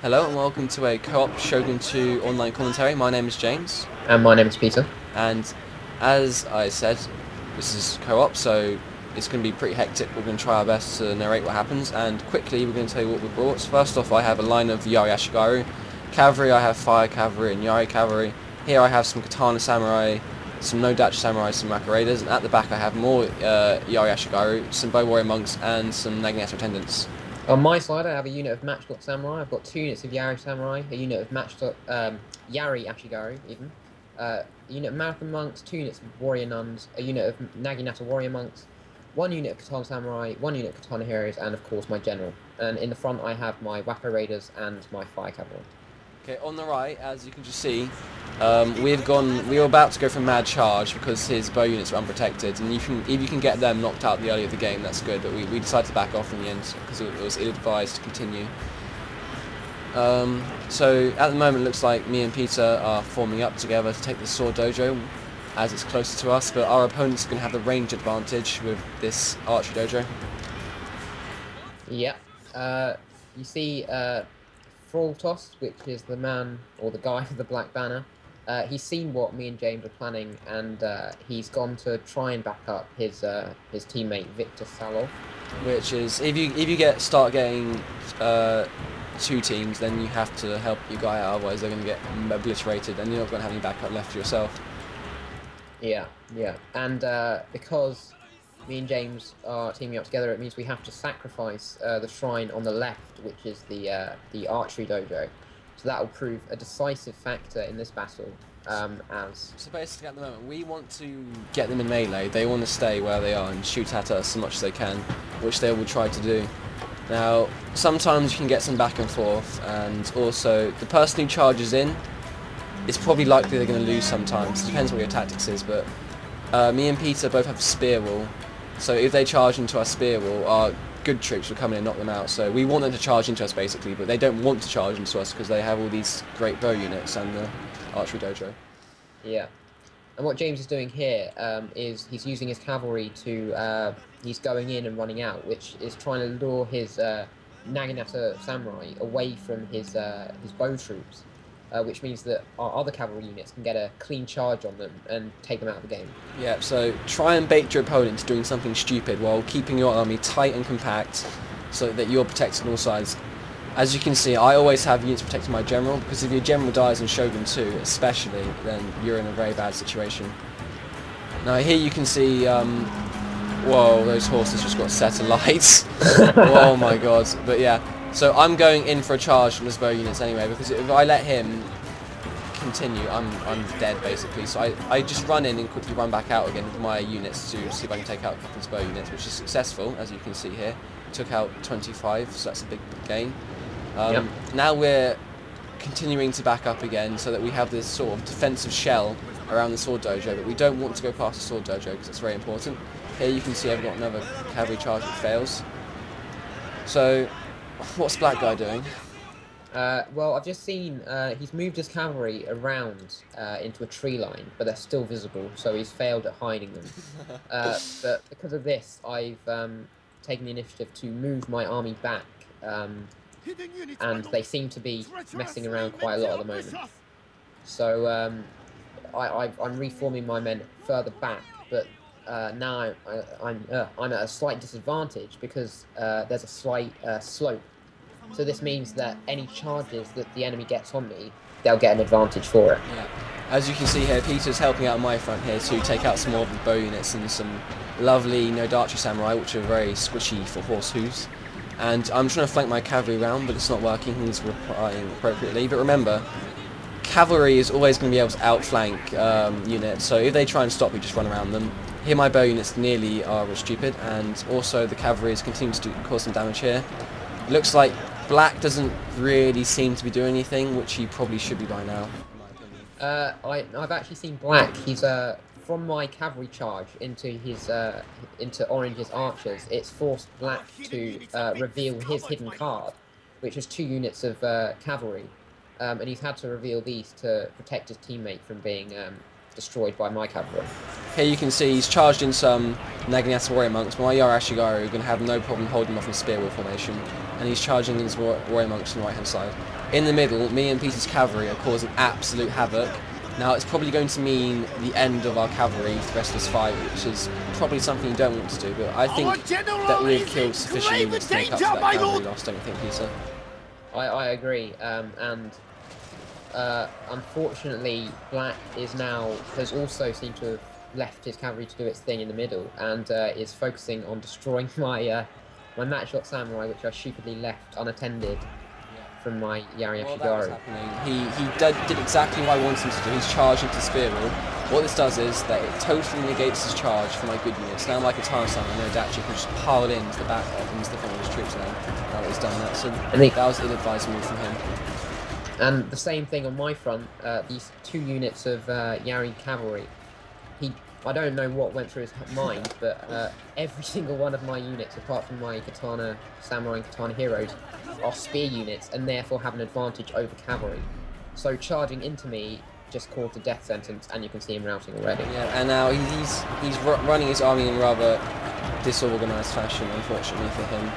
Hello and welcome to a co-op Shogun 2 online commentary. My name is James. And my name is Peter. And as I said, this is co-op, so it's going to be pretty hectic. We're going to try our best to narrate what happens, and quickly we're going to tell you what we brought. First off, I have a line of Yari Ashigaru. Cavalry, I have Fire Cavalry and Yari Cavalry. Here I have some Katana Samurai, some No-Dachi Samurai, some Maka Raiders, and at the back I have more Yari Ashigaru, some Bow Warrior Monks, and some Naginata Attendants. On my side, I have a unit of matched samurai. I've got 2 units of Yari samurai, a unit of matched Yari Ashigaru, even, a unit of marathon monks, 2 units of warrior nuns, a unit of Naginata warrior monks, 1 unit of katana samurai, 1 unit of katana heroes, and of course my general. And in the front, I have my Waka Raiders and my fire cavalry. Okay, on the right, as you can just see, we were about to go for mad charge because his bow units are unprotected, and if you can get them knocked out the early of the game, that's good. But we decided to back off in the end because it was ill-advised to continue. So at the moment, it looks like me and Peter are forming up together to take the sword dojo, as it's closer to us. But our opponents are going to have the range advantage with this archery dojo. Yep. You see, Thralltoss, which is the man or the guy with the black banner. He's seen what me and James are planning, and he's gone to try and back up his teammate Victor Saloff. Which is, if you start getting 2 teams, then you have to help your guy out, otherwise they're going to get obliterated, and you're not going to have any backup left for yourself. Yeah, and because me and James are teaming up together, it means we have to sacrifice the shrine on the left, which is the archery dojo. So that will prove a decisive factor in this battle. So basically, at the moment, we want to get them in melee. They want to stay where they are and shoot at us as much as they can, which they will try to do. Now, sometimes you can get some back and forth, and also the person who charges in, it's probably likely they're going to lose sometimes. It depends what your tactics is, but me and Peter both have spear wall. So if they charge into our spear wall, our good troops will come in and knock them out. So we want them to charge into us basically, but they don't want to charge into us because they have all these great bow units and the archery dojo. Yeah. And what James is doing here is he's using his cavalry to... he's going in and running out, which is trying to lure his Naginata samurai away from his bow troops. Which means that our other cavalry units can get a clean charge on them and take them out of the game. Yeah, so try and bait your opponent into doing something stupid while keeping your army tight and compact so that you're protected on all sides. As you can see, I always have units protecting my general, because if your general dies in Shogun 2 especially, then you're in a very bad situation. Now here you can see, whoa, those horses just got set alight. Oh my god, but yeah. So I'm going in for a charge from his bow units anyway, because if I let him continue, I'm dead basically. So I just run in and quickly run back out again with my units to see if I can take out a couple of his bow units, which is successful, as you can see here. Took out 25, so that's a big gain. Yep. Now we're continuing to back up again so that we have this sort of defensive shell around the sword dojo, but we don't want to go past the sword dojo because it's very important. Here you can see I've got another cavalry charge that fails. So what's Black Guy doing? Well, I've just seen he's moved his cavalry around into a tree line, but they're still visible, so he's failed at hiding them. But because of this, I've taken the initiative to move my army back, and they seem to be messing around quite a lot at the moment. So I'm reforming my men further back, but now I'm at a slight disadvantage because there's a slight slope. So this means that any charges that the enemy gets on me, they'll get an advantage for it. Yeah. As you can see here, Peter's helping out on my front here to take out some more of the bow units and some lovely No-Dachi Samurai, which are very squishy for horse hooves. And I'm trying to flank my cavalry around, but it's not working. He's replying appropriately. But remember, cavalry is always going to be able to outflank units, so if they try and stop, we just run around them. Here my bow units nearly are stupid, and also the cavalry is continuing to cause some damage here. It looks like Black doesn't really seem to be doing anything, which he probably should be by now, in my opinion. I've actually seen Black. He's from my cavalry charge into Orange's archers. It's forced Black to reveal his hidden card, which is 2 units of cavalry, and he's had to reveal these to protect his teammate from being destroyed by my cavalry. Here you can see he's charged in some Naginata warrior monks. My Yari Ashigaru are going to have no problem holding him off in spear wall formation. and he's charging his warrior monks on the right hand side. In the middle, me and Peter's cavalry are causing absolute havoc. Now it's probably going to mean the end of our cavalry for the rest of this fight, which is probably something you don't want to do, but I think that we've killed sufficient units to make up for that cavalry loss, don't you think, Peter? I agree, and unfortunately Black has also seemed to have left his cavalry to do its thing in the middle, and is focusing on destroying my my matchlock samurai, which I stupidly left unattended from my Yari Ashigaru. He did exactly what I wanted him to do. He's charged into spear wall. What this does is that it totally negates his charge for my good units. Now my Katana Samurai, no Dachi, can just pile into the back into the front of his troops now that he's done that. So that was an ill-advised move from him. And the same thing on my front, these 2 units of Yari cavalry. I don't know what went through his mind, but every single one of my units, apart from my Katana Samurai and Katana Heroes, are spear units and therefore have an advantage over cavalry. So charging into me just caused a death sentence, and you can see him routing already. Yeah, and now he's running his army in rather disorganised fashion, unfortunately for him.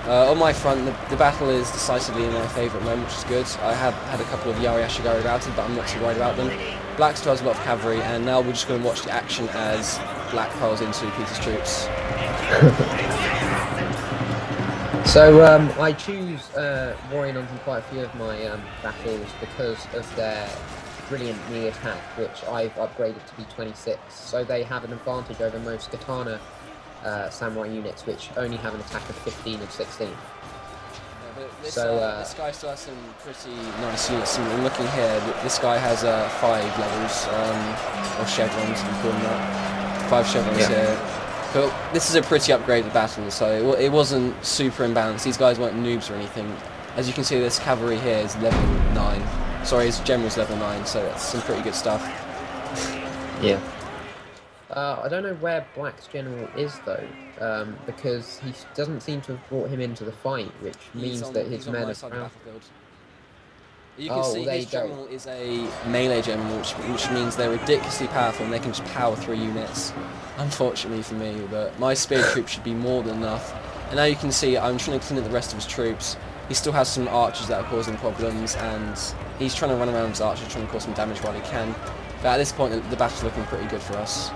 On my front, the battle is decisively in my favour at the moment, which is good. I have had a couple of Yari Ashigaru routed, but I'm not too worried about them. Black still has a lot of cavalry, and now we're just going to watch the action as Black piles into Peter's troops. So I choose Warrior Nuns in quite a few of my battles because of their brilliant melee attack, which I've upgraded to be 26. So they have an advantage over most Katana Samurai units, which only have an attack of 15 and 16. This guy still has some pretty nice units. I'm looking here, this guy has 5 levels, or chevrons, we call them that. 5 chevrons here. But this is a pretty upgraded battle, so it wasn't super imbalanced. These guys weren't noobs or anything. As you can see, this cavalry here is level 9. Sorry, his general's level 9, so that's some pretty good stuff. Yeah. I don't know where Black's general is though, because he doesn't seem to have brought him into the fight, which means that his men are proud. You can see his general is a melee general, which means they're ridiculously powerful and they can just power through units. Unfortunately for me, but my spear troops should be more than enough. And now you can see I'm trying to clean up the rest of his troops. He still has some archers that are causing problems, and he's trying to run around his archers, trying to cause some damage while he can. But at this point, the battle's looking pretty good for us.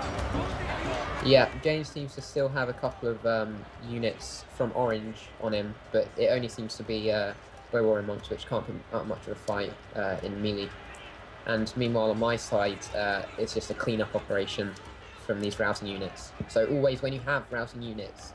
Yeah, James seems to still have a couple of units from Orange on him, but it only seems to be Warrior Monks, which can't put up much of a fight in melee. And meanwhile, on my side, it's just a clean-up operation from these routing units. So always when you have routing units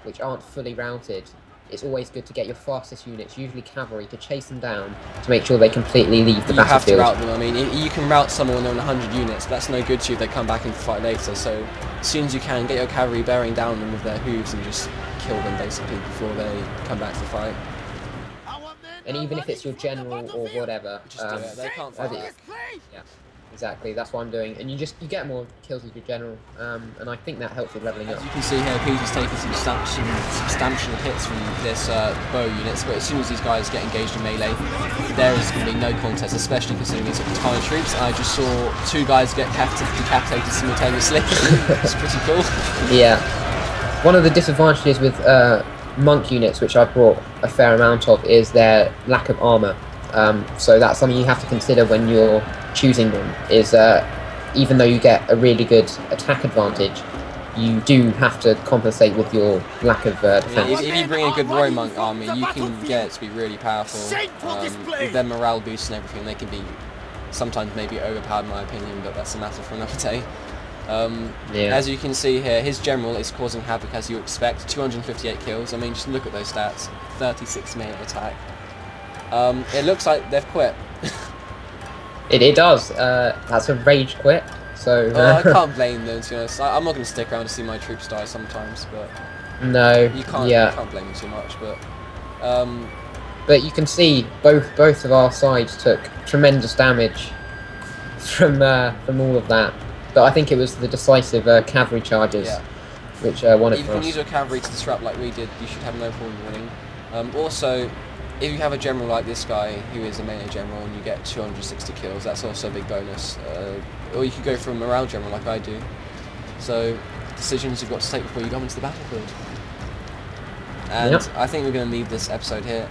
which aren't fully routed, it's always good to get your fastest units, usually cavalry, to chase them down to make sure they completely leave the battlefield. You have to route them. I mean, you can route someone when they're on 100 units, but that's no good to you if they come back into the fight later. So as soon as you can, get your cavalry bearing down them with their hooves and just kill them basically before they come back to the fight. And even if it's your general or whatever, just do it. They can't fight. Yeah, exactly. That's what I'm doing. And you get more kills with your general, and I think that helps with leveling up. As you can see here, Peter's taking some substantial hits from this bow units, but as soon as these guys get engaged in melee, there is going to be no contest, especially considering these are Katana troops. I just saw 2 guys get decapitated simultaneously. It's pretty cool. Yeah. One of the disadvantages with monk units, which I brought a fair amount of, is their lack of armor. So that's something you have to consider when you're choosing them, is even though you get a really good attack advantage, you do have to compensate with your lack of defense. If you bring a good warrior monk army, you can get it to be really powerful. With their morale boost and everything, they can be sometimes maybe overpowered in my opinion, but that's a matter for another day. As you can see here, his general is causing havoc as you expect. 258 kills. I mean, just look at those stats. 36 minute attack. It looks like they've quit. It does. That's a rage quit. So I can't blame them, to be honest. I'm not going to stick around to see my troops die sometimes, but no, you can't blame them too much. But you can see both of our sides took tremendous damage from all of that. But I think it was the decisive cavalry charges which won it for us. If you can use your cavalry to disrupt like we did, you should have no problem winning. Also, if you have a general like this guy, who is a melee general, and you get 260 kills, that's also a big bonus. Or you could go for a morale general like I do. So, decisions you've got to take before you go into the battlefield. And Yep. I think we're going to leave this episode here.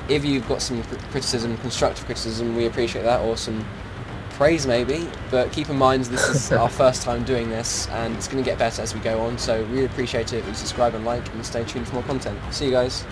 If you've got some criticism, constructive criticism, we appreciate that, or some praise maybe. But keep in mind this is our first time doing this, and it's going to get better as we go on. So really appreciate it. Subscribe and like, and stay tuned for more content. See you guys.